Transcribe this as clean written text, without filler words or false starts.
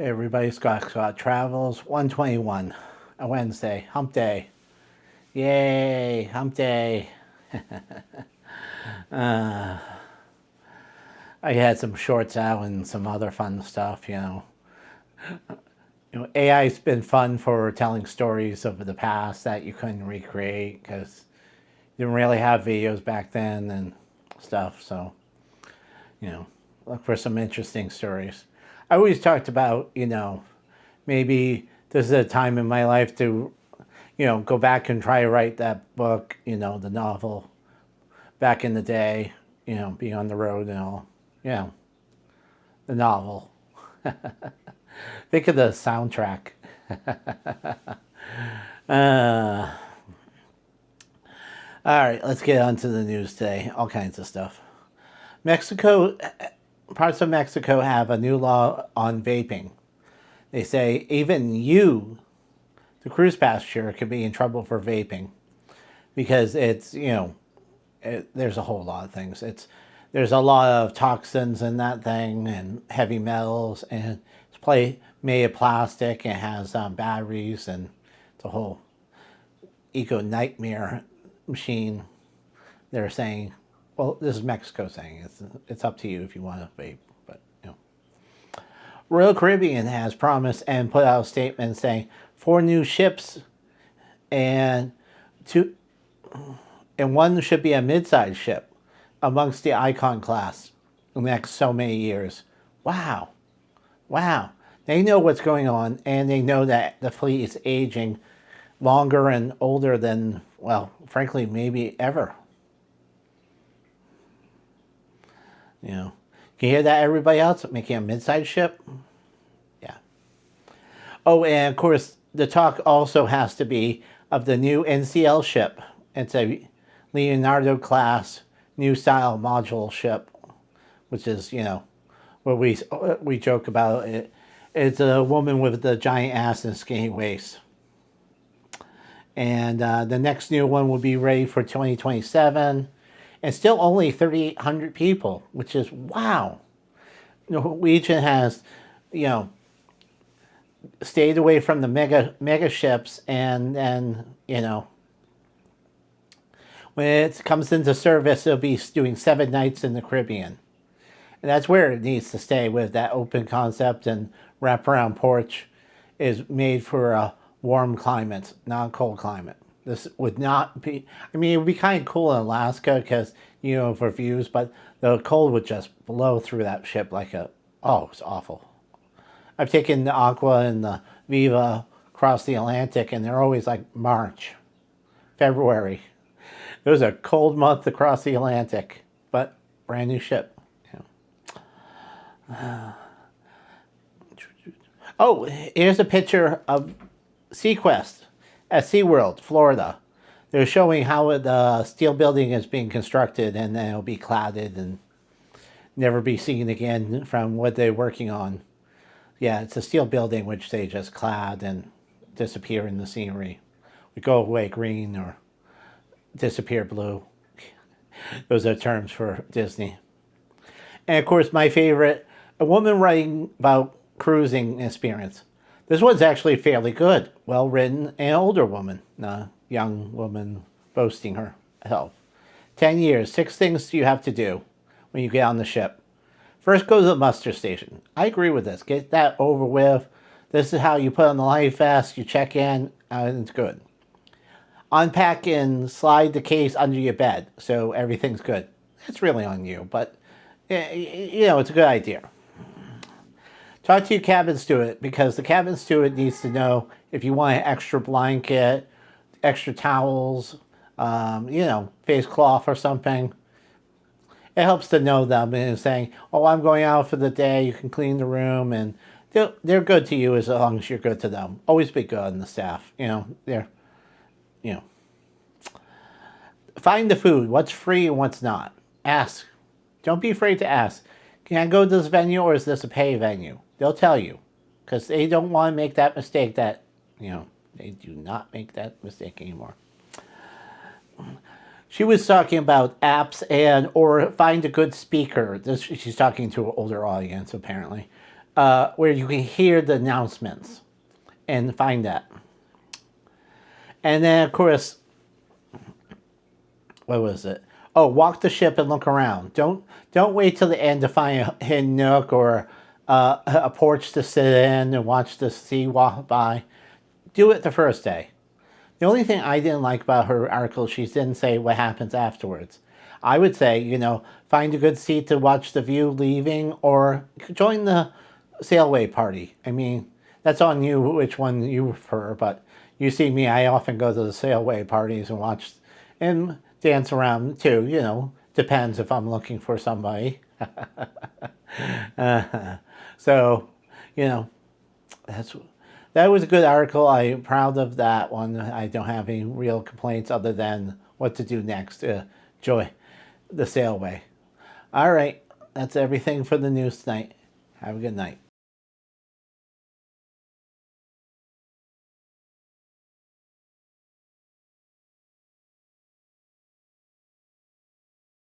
Everybody, Scott Travels, 121, a Wednesday, hump day. Yay, hump day. I had some shorts out and some other fun stuff. AI's been fun for telling stories of the past that you couldn't recreate because you didn't really have videos back then and stuff. So, look for some interesting stories. I always talked about, maybe this is a time in my life to, go back and try to write that book, the novel back in the day, being on the road and all. The novel. Think of the soundtrack. uh, all right, let's get on to the news today. All kinds of stuff. Parts of Mexico have a new law on vaping. They say even you, the cruise passenger, could be in trouble for vaping because there's a whole lot of things. There's a lot of toxins in that thing and heavy metals, and it's made of plastic. It has batteries, and it's a whole eco nightmare machine. They're saying, well, this is Mexico saying it's up to you if you want to vape, but Royal Caribbean has promised and put out a statement saying 4 new ships and one should be a mid-sized ship amongst the Icon class in the next so many years. Wow. They know what's going on, and they know that the fleet is aging longer and older than, well, frankly, maybe ever. Can you hear that, everybody else? Making a mid-sized ship? Yeah. Oh, and of course, the talk also has to be of the new NCL ship. It's a Leonardo class new style module ship, which is, what we joke about it. It's a woman with the giant ass and skinny waist. And the next new one will be ready for 2027. And still only 3,800 people, which is wow. Norwegian has, stayed away from the mega ships, and when it comes into service, it'll be doing 7 nights in the Caribbean. And that's where it needs to stay, with that open concept, and wraparound porch is made for a warm climate, not a cold climate. This would not be, it would be kind of cool in Alaska because, for views, but the cold would just blow through that ship like it's awful. I've taken the Aqua and the Viva across the Atlantic, and they're always like March, February. It was a cold month across the Atlantic, but brand new ship. Oh, here's a picture of Sequest at SeaWorld, Florida. They're showing how the steel building is being constructed, and then it'll be clouded and never be seen again from what they're working on. Yeah, it's a steel building which they just clad and disappear in the scenery. We go away green or disappear blue. Those are terms for Disney. And of course, my favorite, a woman writing about cruising experience. This one's actually fairly good, well written, and older woman, a young woman boasting herself. 10 years, 6 things you have to do when you get on the ship. First, go to the muster station. I agree with this. Get that over with. This is how you put on the life vest, you check in, and it's good. Unpack and slide the case under your bed so everything's good. It's really on you, but it's a good idea. Talk to your cabin steward, because the cabin steward needs to know if you want an extra blanket, extra towels, face cloth or something. It helps to know them and saying, oh, I'm going out for the day, you can clean the room, and they're good to you as long as you're good to them. Always be good on the staff. Find the food, what's free and what's not. Ask. Don't be afraid to ask. Can I go to this venue, or is this a pay venue? They'll tell you, because they don't want to make that mistake that, they do not make that mistake anymore. She was talking about apps or find a good speaker. She's talking to an older audience, apparently. where you can hear the announcements and find that. And then, of course, what was it? Oh, walk the ship and look around. Don't wait till the end to find a hidden nook or a porch to sit in and watch the sea walk by. Do it the first day. The only thing I didn't like about her article, she didn't say what happens afterwards. I would say, find a good seat to watch the view leaving or join the sailway party. I mean, that's on you which one you prefer, but you see me, I often go to the sailway parties and watch and dance around too, depends if I'm looking for somebody. So, that's that was a good article. I'm proud of that one. I don't have any real complaints other than what to do next to enjoy the sailway. All right, that's everything for the news tonight. Have a good night.